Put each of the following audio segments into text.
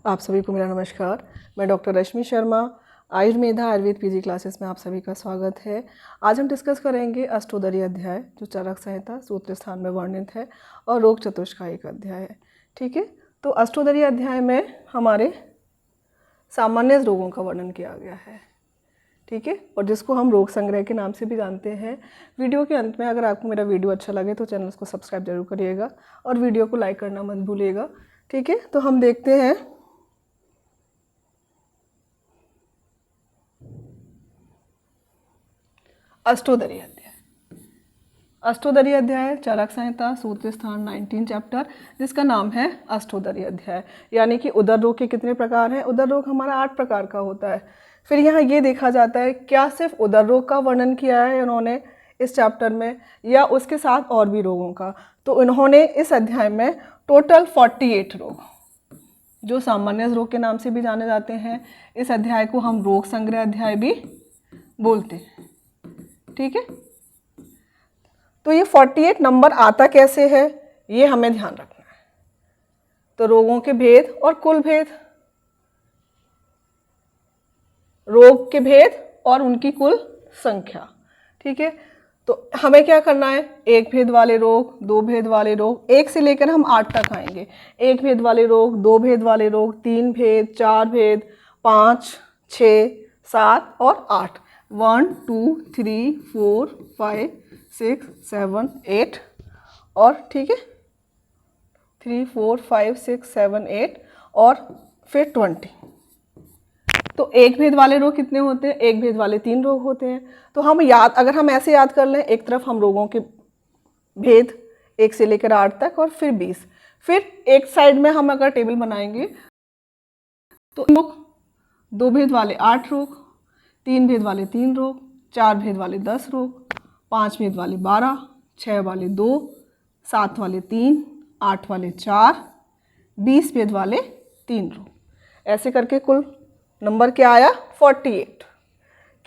आप सभी को मेरा नमस्कार। मैं डॉक्टर रश्मि शर्मा, आयुर्वेदा आयुर्वेद पीजी क्लासेस में आप सभी का स्वागत है। आज हम डिस्कस करेंगे अष्टोदरी अध्याय, जो चरक संहिता सूत्र स्थान में वर्णित है और रोग चतुष्कायी का अध्याय है। ठीक है, तो अष्टोदरी अध्याय में हमारे सामान्य रोगों का वर्णन किया गया है। ठीक है, और जिसको हम रोग संग्रह के नाम से भी जानते हैं। वीडियो के अंत में अगर आपको मेरा वीडियो अच्छा लगे तो चैनल को सब्सक्राइब जरूर करिएगा और वीडियो को लाइक करना मत भूलिएगा। ठीक है, तो हम देखते हैं अष्टोदरी अध्याय। अष्टोदरी अध्याय चरक संहिता सूत्र स्थान 19 चैप्टर, जिसका नाम है अष्टोदरी अध्याय। यानी कि उदर रोग के कितने प्रकार हैं? उदर रोग हमारा 8 प्रकार का होता है। फिर यहाँ ये देखा जाता है क्या सिर्फ उदर रोग का वर्णन किया है इन्होंने इस चैप्टर में, या उसके साथ और भी रोगों का। तो इन्होंने इस अध्याय में टोटल 48 रोग, जो सामान्य रोग के नाम से भी जाने जाते हैं, इस अध्याय को हम रोग संग्रह अध्याय भी बोलते हैं। ठीक है, तो ये 48 नंबर आता कैसे है ये हमें ध्यान रखना है। तो रोगों के भेद और कुल भेद, रोग के भेद और उनकी कुल संख्या। ठीक है, तो हमें क्या करना है? एक भेद वाले रोग, दो भेद वाले रोग, एक से लेकर हम 8 तक आएंगे। एक भेद वाले रोग, दो भेद वाले रोग, 3 भेद, 4 भेद, 5, 6, 7 और 8। 1 2 3 4 5 6 7 8 और ठीक है 3 4 5 6 7 8 और फिर 20। तो एक भेद वाले रोग कितने होते हैं? एक भेद वाले 3 रोग होते हैं। तो हम अगर हम ऐसे याद कर लें, एक तरफ हम रोगों के भेद 1 से लेकर 8 तक और फिर 20। फिर एक साइड में हम अगर टेबल बनाएंगे तो दो भेद वाले 8 रोग, 3 भेद वाले 3 रोग, 4 भेद वाले 10 रोग, 5 भेद वाले 12, 6 वाले 2, 7 वाले 3, 8 वाले 4, 20 भेद वाले 3 रोग। ऐसे करके कुल नंबर क्या आया? 48।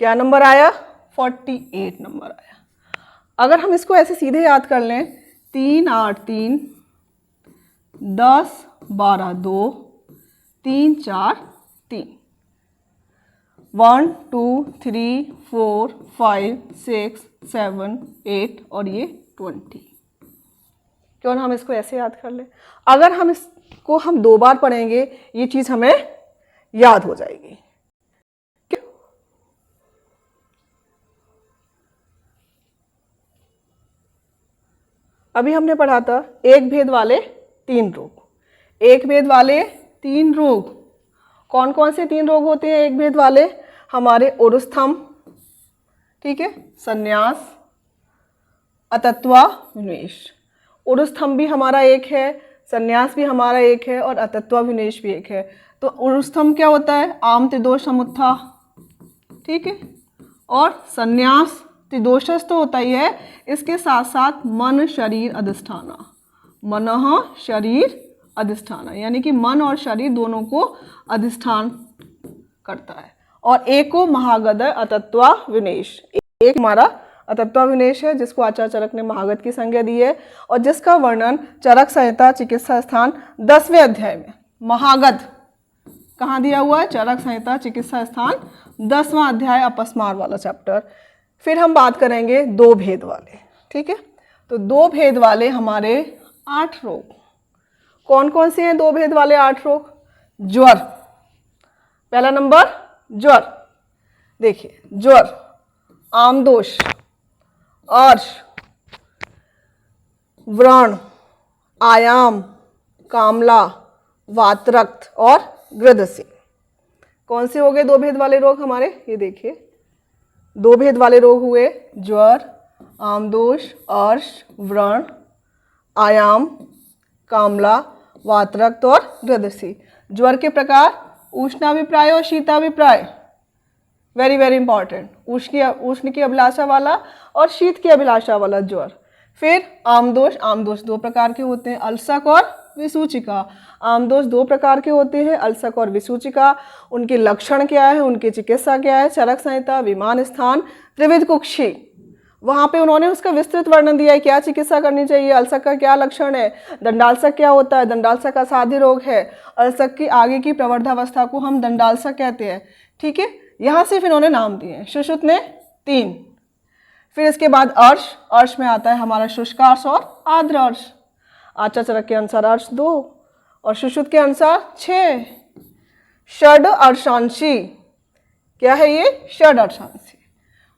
क्या नंबर आया? 48 नंबर आया। अगर हम इसको ऐसे सीधे याद कर लें, 3 8 3 10 12 2 3 4 3, 1 2 3 4 5 6 7 8 और ये 20। क्यों हम इसको ऐसे याद कर लें? अगर हम इसको 2 बार पढ़ेंगे ये चीज़ हमें याद हो जाएगी। अभी हमने पढ़ा था एक भेद वाले 3 रोग। एक भेद वाले 3 रोग कौन कौन से 3 रोग होते हैं? एक भेद वाले हमारे उरुस्थम, ठीक है, संन्यास, अतत्वा, विनेश। उरुस्थम भी हमारा एक है, संन्यास भी हमारा एक है और अतत्वा विनेश भी एक है। तो उरुस्थम क्या होता है? आम त्रिदोष समुत्था, ठीक है, और संन्यास त्रिदोषस तो होता ही है, इसके साथ साथ मन शरीर अधिष्ठाना, मनः शरीर अधिष्ठाना, यानी कि मन और शरीर दोनों को अधिष्ठान करता है। और एक को महागद अतत्वा विनेश, एक हमारा अतत्वा विनेश है, जिसको आचार्य चरक ने महागद की संज्ञा दी है और जिसका वर्णन चरक संहिता चिकित्सा स्थान 10वें अध्याय में। महागद कहाँ दिया हुआ है? चरक संहिता चिकित्सा स्थान 10वां अध्याय, अपस्मार वाला चैप्टर। फिर हम बात करेंगे 2 भेद वाले। ठीक है, तो 2 भेद वाले हमारे 8 रोग कौन कौन से हैं? 2 भेद वाले 8 रोग। ज्वर, पहला नंबर ज्वर। देखिए, ज्वर, आमदोष, अर्श, व्रण, आयाम, कामला, वातरक्त और गृद्धसी। कौन से हो गए 2 भेद वाले रोग हमारे? ये देखिए 2 भेद वाले रोग हुए ज्वर, आमदोष, अर्श, व्रण, आयाम, कामला, वातरक्त और गृद्धसी। ज्वर के प्रकार उष्णाभिप्राय और शीताभिप्राय, वेरी वेरी इंपॉर्टेंट। उष्ण की अभिलाषा वाला और शीत की अभिलाषा वाला ज्वर। फिर आमदोष, आमदोष 2 प्रकार के होते हैं, अल्सक और विसूचिका। आमदोष 2 प्रकार के होते हैं, अल्सक और विसूचिका। उनके लक्षण क्या है, उनकी चिकित्सा क्या है? चरक संहिता, विमान स्थान, त्रिविध कुक्षी, वहाँ पे उन्होंने उसका विस्तृत वर्णन दिया है, क्या चिकित्सा करनी चाहिए, अल्सर का क्या लक्षण है, दंडाल्सक क्या होता है, दंडाल्सक असाध्य रोग है, अल्सर की आगे की प्रवर्धावस्था को हम दंडाल्सक कहते हैं। ठीक है, यहाँ सिर्फ इन्होंने नाम दिए हैं। सुश्रुत ने 3, फिर इसके बाद अर्श, अर्श में आता है हमारा शुष्कार्श और आर्द्र अर्श। आचार्यचरक के अनुसार अर्श 2 और सुश्रुत के अनुसार 6। षड अर्शांशी, क्या है ये, षड अर्शांशी।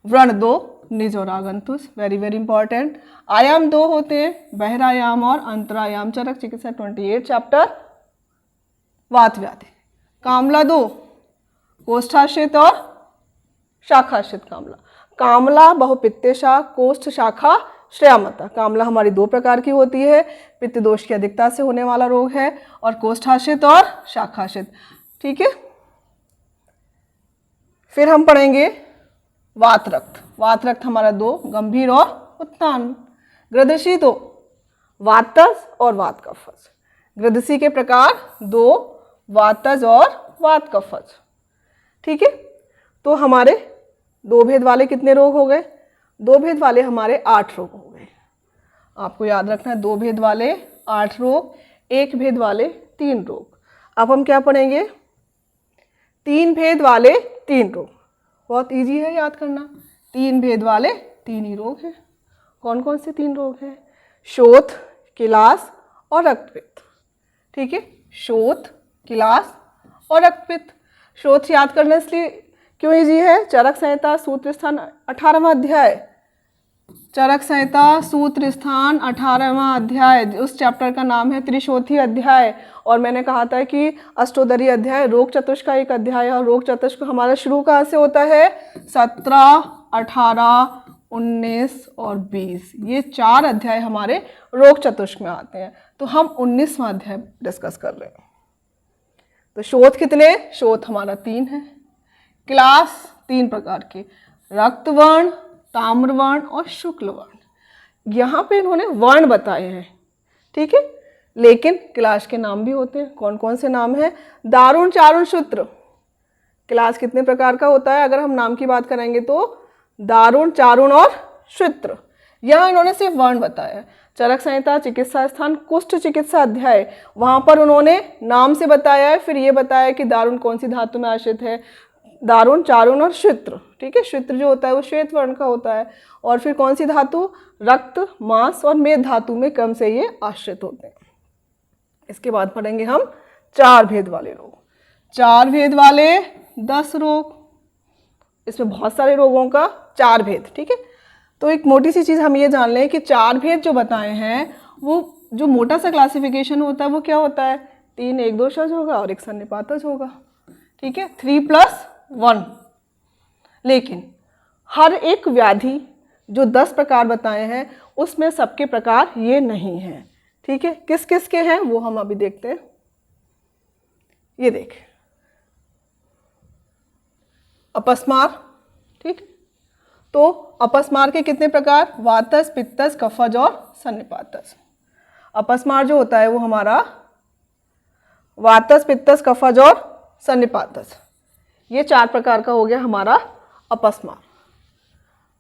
व्रण 2, निज और आगंतुष, वेरी वेरी इंपॉर्टेंट। आयाम 2 होते हैं, बहिरायाम और अंतरायाम। चरक चिकित्सा 28 चैप्टर, वात व्याधि। कामला 2, कोष्ठाश्रित और शाखाश्रित कामला। कामला बहुपित्तेशा, कोष्ठ शाखा श्रेयामता। कामला हमारी 2 प्रकार की होती है, पित्त दोष की अधिकता से होने वाला रोग है, और कोष्ठाश्रित और शाखाश्रित। ठीक है, फिर हम पढ़ेंगे वात रक्त। वात रक्त हमारा 2, गंभीर और उत्तान। ग्रदशी 2, वातज और वात कफज। ग्रदशी के प्रकार 2, वातज और वात कफज। ठीक है, तो हमारे 2 भेद वाले कितने रोग हो गए, 2 भेद वाले हमारे 8 रोग हो गए। आपको याद रखना है 2 भेद वाले 8 रोग, 1 भेद वाले 3 रोग। अब हम क्या पढ़ेंगे, 3 भेद वाले 3 रोग। बहुत इजी है याद करना, 3 भेद वाले 3 ही रोग हैं। कौन कौन से 3 रोग हैं, शोथ, किलास और रक्तपित्त। ठीक है, शोथ, किलास और रक्तपित्त। शोथ याद करना इसलिए क्यों इजी है, चरक संहिता सूत्र स्थान 18वां अध्याय। चरक संहिता सूत्र स्थान 18वां अध्याय, उस चैप्टर का नाम है त्रिशोथी अध्याय। और मैंने कहा था कि अष्टोदरी अध्याय रोग चतुष्क का एक अध्याय है, और रोग चतुष्क हमारा शुरू कहाँ से होता है, 17, 18, 19 और 20। ये 4 अध्याय हमारे रोग चतुष्क में आते हैं। तो हम 19वां अध्याय डिस्कस कर रहे हैं। तो शोथ कितने, शोथ हमारा 3 है। क्लास 3 प्रकार के, रक्तवर्ण, ताम्रवर्ण और शुक्ल वर्ण। यहाँ पे इन्होंने वर्ण बताए हैं। ठीक है, लेकिन क्लास के नाम भी होते हैं। कौन कौन से नाम हैं, दारुण, चारुण, शुत्र। क्लास कितने प्रकार का होता है, अगर हम नाम की बात करेंगे तो दारुण, चारुण और शुत्र। यहाँ इन्होंने सिर्फ वर्ण बताया। चरक संहिता चिकित्सा स्थान कुष्ठ चिकित्सा अध्याय, वहाँ पर उन्होंने नाम से बताया है, फिर ये बताया कि दारुण कौन सी धातु में आश्रित है, दारुण, चारुण और शुत्र। ठीक है, शुत्र जो होता है वो श्वेत वर्ण का होता है। और फिर कौन सी धातु, रक्त, मांस और मेद धातु में क्रम से ये आश्रित होते हैं। इसके बाद पढ़ेंगे हम 4 भेद वाले रोग। 4 भेद वाले 10 रोग, इसमें बहुत सारे रोगों का 4 भेद। ठीक है, तो एक मोटी सी चीज़ हम ये जान लें कि 4 भेद जो बताए हैं, वो जो मोटा सा क्लासिफिकेशन होता है वो क्या होता है, 3 एक दोषज होगा और 1 सन्निपातज होगा। ठीक है, 3+1। लेकिन हर एक व्याधि जो 10 प्रकार बताए हैं उसमें सबके प्रकार ये नहीं हैं। ठीक है, किस किस के हैं वो हम अभी देखते हैं। ये देखें, अपस्मार। ठीक, तो अपस्मार के कितने प्रकार, वातस, पित्तस, कफज और सन्निपातस। अपस्मार जो होता है वो हमारा वातस, पित्तस, कफज और सन्निपातस, ये 4 प्रकार का हो गया हमारा अपस्मार।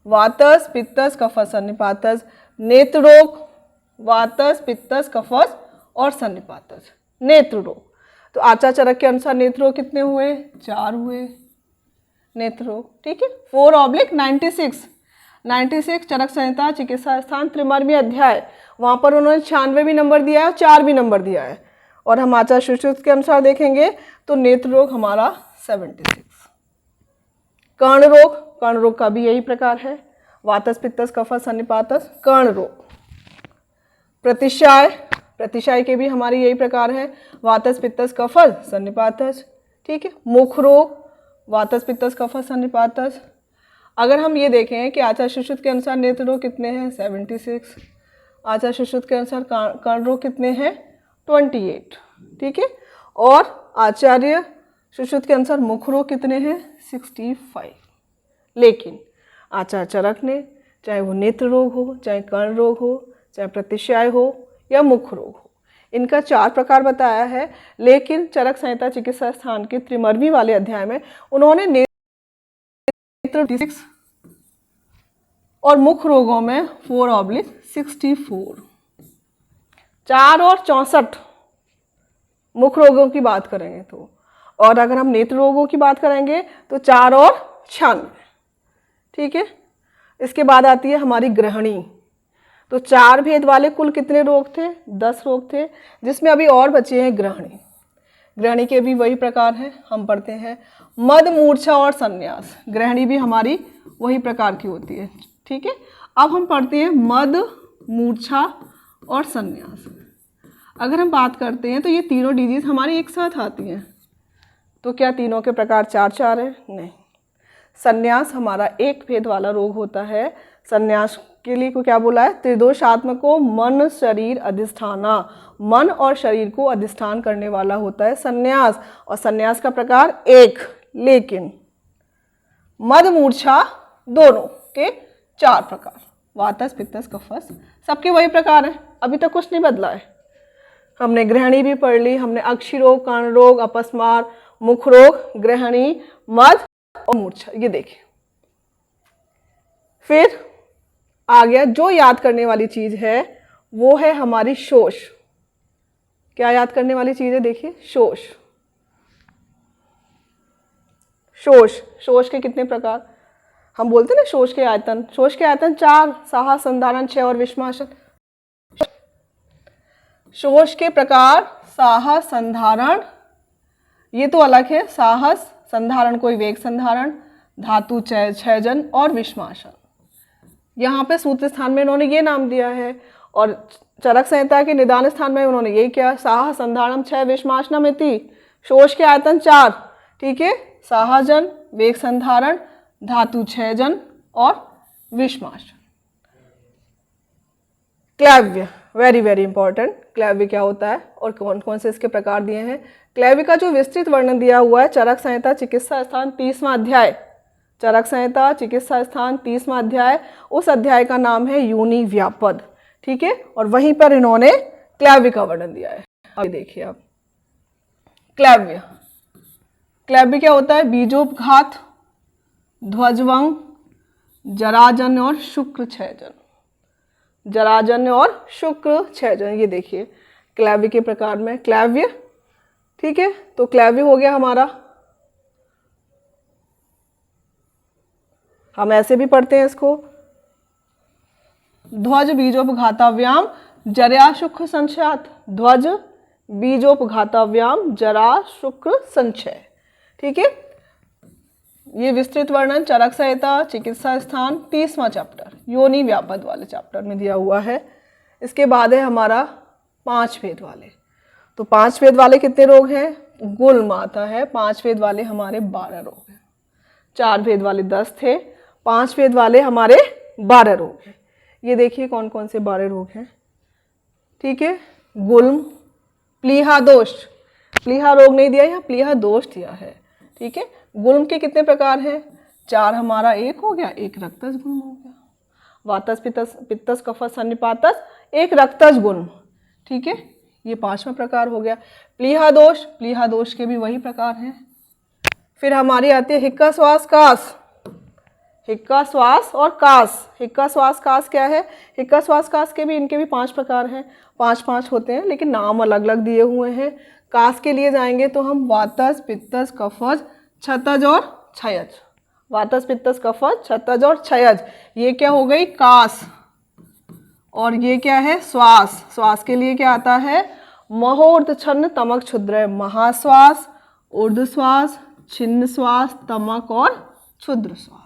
वातस, पित्तस, कफज, सन्निपातस। नेत्र रोग, वातस, पित्तस, कफज और सन्निपातस। नेत्र रोग, तो आचार्यचरक के अनुसार नेत्र रोग कितने हुए, 4 हुए नेत्र रोग। ठीक है, 4/96 चरक संहिता चिकित्सा स्थान त्रिमर्मी अध्याय, वहाँ पर उन्होंने 96 भी नंबर दिया है और 4 भी नंबर दिया है। और हम आचार्य सुश्रुत के अनुसार देखेंगे तो नेत्र रोग हमारा 76। कर्ण रोग, कर्ण रोग का भी यही प्रकार है, वातस, पित्तस, कफज, सन्निपातस, कर्ण रोग। प्रतिशाय, प्रतिशाय के भी हमारी यही प्रकार है, वातस, पित्तस, कफज, सन्निपातस। ठीक है, मुख रोग, वातस, पित्तस, कफज, सन्निपातस। अगर हम ये देखें कि आचार्य सुश्रुत के अनुसार नेत्र रोग कितने हैं, 76। आचार्य सुश्रुत के अनुसार कर्ण रोग कितने हैं, 28। ठीक है, और आचार्य सुश्रुत के अनुसार मुख रोग कितने हैं, 65। लेकिन आचार्य चरक ने, चाहे वो नेत्र रोग हो, चाहे कर्ण रोग हो, चाहे प्रतिशय हो या मुख रोग हो, इनका 4 प्रकार बताया है। लेकिन चरक संहिता चिकित्सा स्थान के त्रिमर्मी वाले अध्याय में उन्होंने नेत्र और मुख रोगों में 4/64। 4 और 64 मुख रोगों की बात करेंगे तो, और अगर हम नेत्र रोगों की बात करेंगे तो 4 और 96। ठीक है, इसके बाद आती है हमारी ग्रहणी। तो 4 भेद वाले कुल कितने रोग थे? 10 रोग थे, जिसमें अभी और बचे हैं ग्रहणी। ग्रहणी के भी वही प्रकार हैं, हम पढ़ते हैं मद, मूर्छा और संन्यास। ग्रहणी भी हमारी वही प्रकार की होती है। ठीक है, अब हम पढ़ते हैं मद, मूर्छा और संन्यास। अगर हम बात करते हैं तो ये तीनों डिजीज हमारी एक साथ आती हैं, तो क्या तीनों के प्रकार 4-4 है? नहीं। संन्यास हमारा एक भेद वाला रोग होता है। संन्यास के लिए को क्या बोला है? त्रिदोषात्मको मन शरीर अधिष्ठाना। मन और शरीर को अधिष्ठान करने वाला होता है संन्यास, और संन्यास का प्रकार एक, लेकिन मद मूर्छा दोनों के 4 प्रकार। वातस, पित्तस, कफस सबके वही प्रकार हैं, अभी तक कुछ नहीं बदला है। हमने ग्रहणी भी पढ़ ली, हमने अक्षी रोग, कर्ण रोग, अपस्मार, मुख रोग, ग्रहणी, मद और मूर्छा, ये देखें। फिर आ गया जो याद करने वाली चीज है, वो है हमारी शोष। क्या याद करने वाली चीज है? देखिए, शोष। शोष, शोष के कितने प्रकार? हम बोलते हैं ना शोष के आयतन। शोष के आयतन 4, साहस, संधारण, क्षय और विषमाशन। शोष के प्रकार साहस, संधारण, ये तो अलग है। साहस, संधारण कोई वेग संधारण, धातु क्षयजन और विषमाशन। यहाँ पे सूत्र स्थान में उन्होंने ये नाम दिया है, और चरक संहिता के निदान स्थान में उन्होंने यही किया, साहस, संधारणम, क्षय, विषमाशनम इति। शोष के आयतन 4, ठीक है, साहजन, वेग संधारण, धातु क्षयजन और विषमाशन। क्लैव्य, वेरी वेरी इंपॉर्टेंट। क्लैव्य क्या होता है और कौन कौन से इसके प्रकार दिए हैं? क्लैव्य का जो विस्तृत वर्णन दिया हुआ है चरक संहिता चिकित्सा स्थान 30वां अध्याय, चरक संहिता चिकित्सा स्थान 30वां अध्याय, उस अध्याय का नाम है योनि व्यापद। ठीक है, और वहीं पर इन्होंने क्लैव्य का वर्णन दिया है। अभी देखिए आप, क्लैव्य, क्लैव्य क्या होता है? बीजोपघात, ध्वजभंग, जराजन्य और शुक्र क्षयजन। जराजन्य और शुक्र क्षयजन, ये देखिए क्लैव्य के प्रकार में क्लैव्य। ठीक है, तो क्लैव्य हो गया हमारा। हम ऐसे भी पढ़ते हैं इसको, ध्वज बीजोपघाताव्याम जरा शुक्र संचयात। ध्वज बीजोपघाताव्याम जरा शुक्र संचय। ठीक है, ये विस्तृत वर्णन चरक संहिता चिकित्सा स्थान 30वां चैप्टर योनि व्यापद वाले चैप्टर में दिया हुआ है। इसके बाद है हमारा 5 भेद वाले। तो 5 भेद वाले कितने रोग हैं? गुल्म आता है। 5 भेद वाले हमारे 12 रोग हैं। 4 भेद वाले 10 थे, 5 भेद वाले हमारे 12 रोग हैं। ये देखिए कौन कौन से 12 रोग हैं। ठीक है, गुल्म, प्लीहा दोष, प्लीहा रोग नहीं दिया, यहाँ प्लीहा दोष दिया है। ठीक है, गुल्म के कितने प्रकार हैं? 4 हमारा एक हो गया, एक रक्तज गुल्म हो गया। वातस, पित्तस, कफस, सन्निपातस, एक रक्तज गुल्म। ठीक है, ये 5वां प्रकार हो गया। प्लीहा दोष, प्लीहा दोष के भी वही प्रकार हैं। फिर हमारी आती है हिक्का श्वास कास, हिक्का श्वास और कास। हिक्का श्वास कास क्या है? हिक्का श्वास कास के भी इनके भी 5 प्रकार हैं। 5-5 होते हैं, लेकिन नाम अलग अलग दिए हुए हैं। कास के लिए जाएंगे तो हम वातस, पित्तस, कफज, छतज और क्षयज। वातस, पित्तस, कफज, छतज और क्षयज, ये क्या हो गई? कास। और ये क्या है? श्वास। श्वास के लिए क्या आता है? महोर्ध छन्न तमक क्षुद्र, महाश्वास, ऊर्ध्वश्वास, छिन्न श्वास, तमक और क्षुद्र श्वास।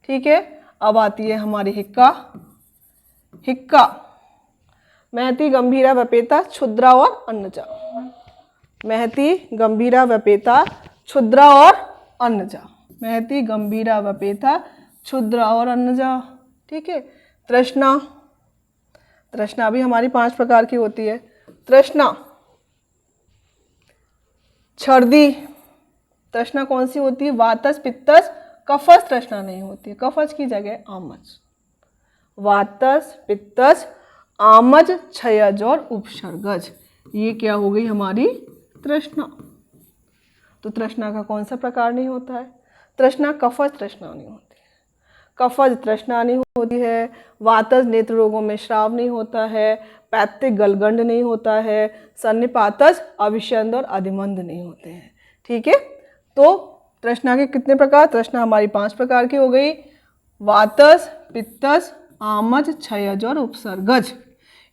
ठीक है, अब आती है हमारी हिक्का। हिक्का महती, गंभीरा, वपेता, क्षुद्रा और अन्नजा। महती, गंभीरा, वपेता, क्षुद्रा और अन्नजा। महती, गंभीरा, वपेता, क्षुद्रा और अन्नजा। ठीक है, तृष्णा, तृष्णा भी हमारी 5 प्रकार की होती है। तृष्णा, छर्दी, तृष्णा कौन सी होती है? वातस, पित्तस, कफस तृष्णा नहीं होती है, कफस की जगह आमज। वातस, पित्तस, आमज, क्षयज और उपसर्गज, ये क्या हो गई हमारी? तृष्णा। तो तृष्णा का कौन सा प्रकार नहीं होता है? तृष्णा, कफज तृष्णा नहीं होती है, कफज तृष्णा नहीं होती है, वातज नेत्र रोगों में श्राव नहीं होता है, पैत्तिक गलगंड नहीं होता है, सन्निपातज अविशंद और अधिमंद नहीं होते हैं। ठीक है, तो तृष्णा के कितने प्रकार? तृष्णा हमारी 5 प्रकार की हो गई, वातज, पित्तज, आमज, क्षयज और उपसर्गज।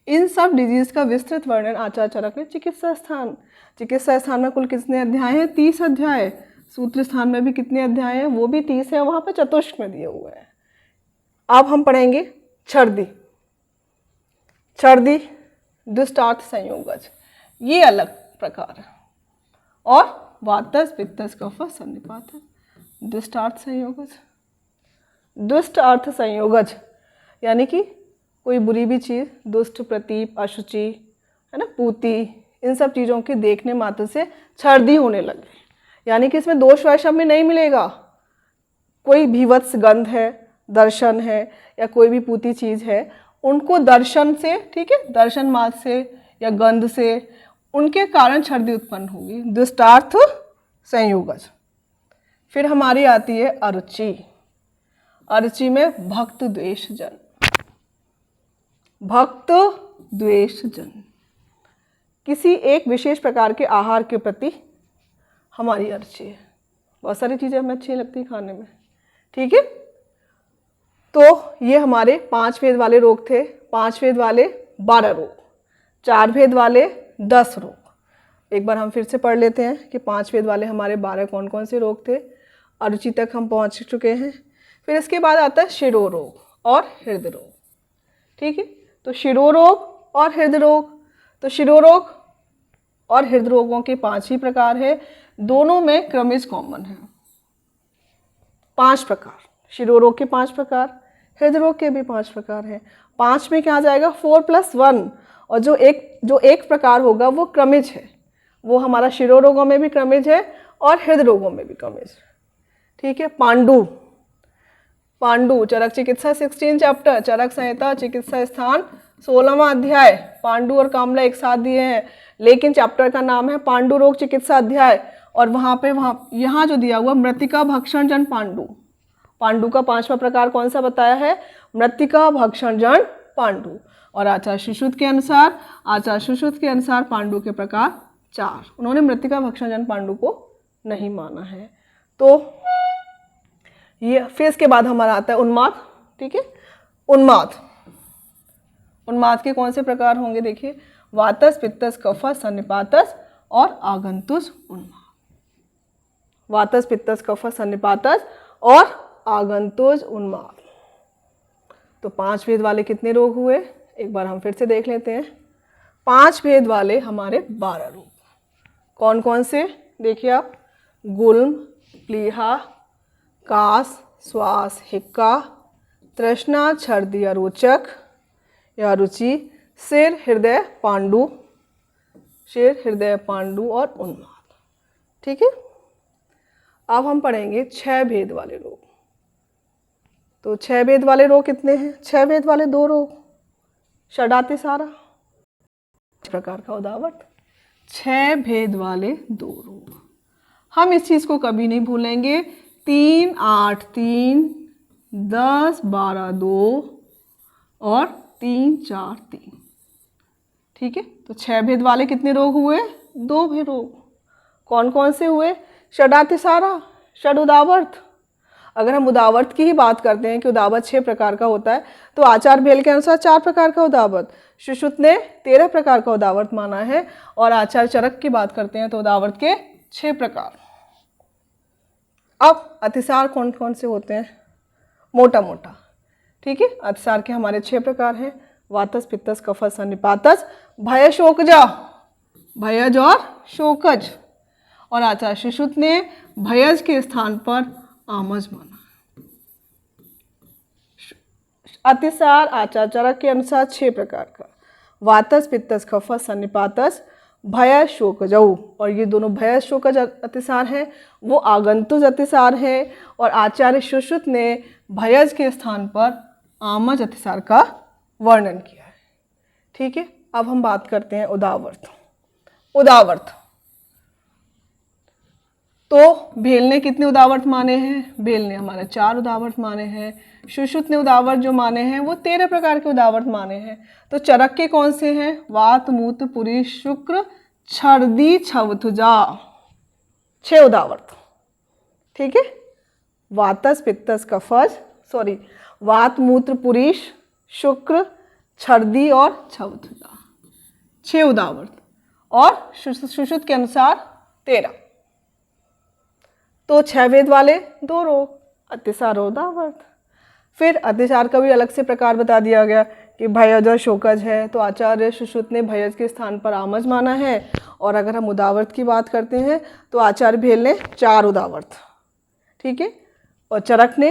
इन सब डिजीज का विस्तृत वर्णन आचार्य चरक ने चिकित्सा स्थान, चिकित्सा स्थान में कुल कितने अध्याय हैं? 30 अध्याय। सूत्र स्थान में भी कितने अध्याय हैं? वो भी 30 है, वहां पर चतुष्क में दिए हुए हैं। अब हम पढ़ेंगे छर्दी। छर्दी दुष्टार्थ संयोगज, ये अलग प्रकार है। और वातज, पित्तज, कफज, सन्निपातज, दुष्टार्थ संयोगज। दुष्ट अर्थ संयोगज यानी कि कोई बुरी भी चीज़, दुष्ट, प्रतीप, अशुचि, है ना, पूती, इन सब चीज़ों के देखने मात्र से छर्दी होने लगे। यानी कि इसमें दोष वैषम्य में नहीं मिलेगा। कोई भीवत्स गंध है, दर्शन है, या कोई भी पूती चीज़ है, उनको दर्शन से, ठीक है, दर्शन मात्र से या गंध से, उनके कारण छर्दी उत्पन्न होगी। दुष्टार्थ संयोगज। फिर हमारी आती है अरुचि। अरुचि में भक्त द्वेष जन, भक्त द्वेष जन, किसी एक विशेष प्रकार के आहार के प्रति हमारी अरुचि है। बहुत सारी चीज़ें हमें अच्छी लगती खाने में, ठीक है। तो ये हमारे 5 भेद वाले रोग थे। 5 भेद वाले 12 रोग, 4 भेद वाले 10 रोग। एक बार हम फिर से पढ़ लेते हैं कि 5 भेद वाले हमारे 12 कौन कौन से रोग थे। अरुचि तक हम पहुंच चुके हैं। फिर इसके बाद आता है शिरोरोग और हृदय रोग, ठीक है। तो शिरोरोग और हृदय रोग, तो शिरोरोग और हृदय रोगों के 5 ही प्रकार है। दोनों में क्रमिज कॉमन है। 5 प्रकार, शिरोरोग के 5 प्रकार, हृदय रोग के भी 5 प्रकार हैं। 5 में क्या आ जाएगा? 4+1। और जो एक प्रकार होगा वो क्रमिज है, वो हमारा शिरोरोगों में भी क्रमिज है और हृदय रोगों में भी क्रमिज, ठीक है। पांडु, पांडु चरक चिकित्सा 16 चैप्टर, चरक संहिता चिकित्सा स्थान 16वां अध्याय। पांडु और कामला एक साथ दिए हैं, लेकिन चैप्टर का नाम है पांडु रोग चिकित्सा अध्याय। और यहाँ जो दिया हुआ मृतिका भक्षण जन पांडु, पांडु का 5वां प्रकार कौन सा बताया है? मृतिका भक्षण जन पांडु। और आचार्य सुश्रुत के अनुसार पांडु के प्रकार 4। उन्होंने मृतिका भक्षण जन पांडु को नहीं माना है। तो ये फिर इसके बाद हमारा आता है उन्माद, ठीक है। उन्माद के कौन से प्रकार होंगे? देखिए, वातस, पित्तस, कफस, सन्निपातस और आगंतुस उन्माद। वातस, पित्तस, कफस, सन्निपातस और आगंतुस उन्माद। तो 5 भेद वाले कितने रोग हुए? एक बार हम फिर से देख लेते हैं। 5 भेद वाले हमारे 12 रोग कौन कौन से? देखिए आप, गुल्म, प्लीहा, कास, श्वास, हिक्का, तृष्णा, छर्दी, अरोचक या रुचि, सिर, हृदय, पांडु, सिर, हृदय, पांडु और उन्माद, ठीक है। अब हम पढ़ेंगे 6 भेद वाले रोग। तो 6 भेद वाले रोग कितने हैं? 6 भेद वाले 2 रोग, षडातिसारा प्रकार का उदावट। 6 भेद वाले 2 रोग, हम इस चीज को कभी नहीं भूलेंगे। 3, 8, 3, 10, 12, 2 और 3, 4, 3, ठीक है। तो 6 भेद वाले कितने रोग हुए? 2 भेद रोग। कौन कौन से हुए? षडातिसारा, षड उदावर्त। अगर हम उदावर्त की ही बात करते हैं कि उदावर्त 6 प्रकार का होता है, तो आचार्य भेल के अनुसार 4 प्रकार का उदावर्त, सुश्रुत ने 13 प्रकार का उदावर्त माना है। और आचार्य चरक की बात करते हैं तो उदावर्त के 6 प्रकार। अब अतिसार कौन कौन से होते हैं? मोटा मोटा, ठीक है। अतिसार के हमारे 6 प्रकार हैं, वातस, पित्तस, कफस, सन्निपातस, भय, शोकजा, भयज और शोकज। और आचार्य सुश्रुत ने भयज के स्थान पर आमज माना। अतिसार आचार्य चरक के अनुसार 6 प्रकार का, वातस, पित्तस, कफस, सन्निपातस, भय, शोकजऊ। और ये दोनों भय, शोकज अतिसार हैं, वो आगंतुज अतिसार है। और आचार्य सुश्रुत ने भयज के स्थान पर आमज अतिसार का वर्णन किया है, ठीक है। अब हम बात करते हैं उदावर्त। तो भेल ने कितने उदावर्त माने हैं? भेल ने हमारे 4 उदावर्त माने हैं। सुश्रुत ने उदावर्त जो माने हैं वो 13 प्रकार के उदावर्त माने हैं। तो चरक के कौन से हैं? वात, मूत्र, पुरी, शुक्र, छर्दी, छवथुजा, 6 उदावर्त। ठीक है, वातस, पित्तस, कफज, वात, मूत्र, पुरीश, शुक्र, छर्दी और छवथुजा, 6 उदावर्त। और सुश्रुत के अनुसार 13। तो 6 भेद वाले 2 रोग, अतिसार और उदावर्त। फिर अतिसार का भी अलग से प्रकार बता दिया गया कि भयज और शोकज है, तो आचार्य सुश्रुत ने भयज के स्थान पर आमज माना है। और अगर हम उदावर्त की बात करते हैं तो आचार्य भेल ने 4 उदावर्त। ठीक है, और चरक ने